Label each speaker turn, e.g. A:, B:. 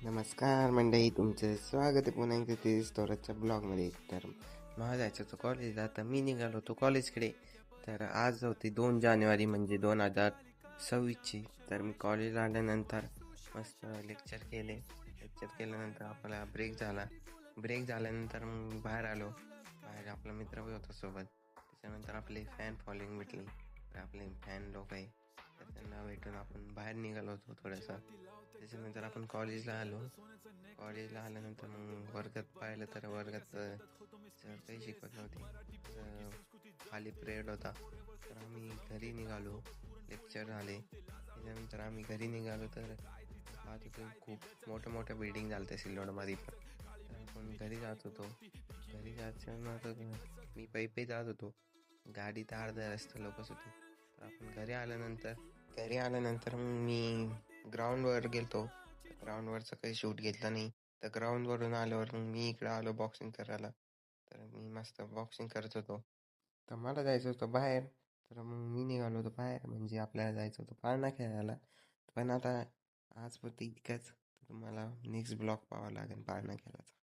A: नमस्कार मंडळी, तुमचं स्वागत आहे पुन्हा एकदा ते स्टोरेजच्या ब्लॉगमध्ये. तर मला जायचं होतं कॉलेजला, तर मी निघालो होतो कॉलेजकडे. तर आज होती 2 जानेवारी म्हणजे 2026ची. तर मी कॉलेजला आल्यानंतर मस्त लेक्चर केल्यानंतर आपला ब्रेक झाल्यानंतर मग बाहेर आलो. बाहेर आपला मित्र पण होता सोबत. त्याच्यानंतर आपले फॅन फॉलोइंग भेटली. तर आपले फॅन लोक आहे, तर त्यांना भेटून आपण बाहेर निघालो होतो थोडंसं. त्याच्यानंतर आपण कॉलेजला आल्यानंतर मग वर्गात पाहिलं तर वर्गात सर काही शिकवत नव्हते. खाली पिरियड होता. तर आम्ही घरी निघालो. लेक्चर झाले त्याच्यानंतर आम्ही घरी निघालो. तर पाहत होतो खूप मोठ्या बिल्डिंग झाल्या त्या सिल्लोडमध्ये पण. तर आपण घरी जात होतो. घरी जायचं तर मी पै जात होतो. गाडी तर अर्ध्या रस्ता लोकच होती. तर आपण घरी आल्यानंतर मग मी ग्राउंडवर गेलतो. तर ग्राउंडवरचं काही शूट घेतलं नाही. तर ग्राउंडवरून आल्यावर मग मी इकडं आलो बॉक्सिंग करायला. तर मी मस्त बॉक्सिंग करत होतो. तर मला जायचं होतं बाहेर. तर मग मी निघालो होतो बाहेर, म्हणजे आपल्याला जायचं होतं पाळणा खेळायला. पण आता आज फक्त इतकंच. तर तुम्हाला नेक्स्ट ब्लॉग पाहावा लागेल पाळणा खेळायचा.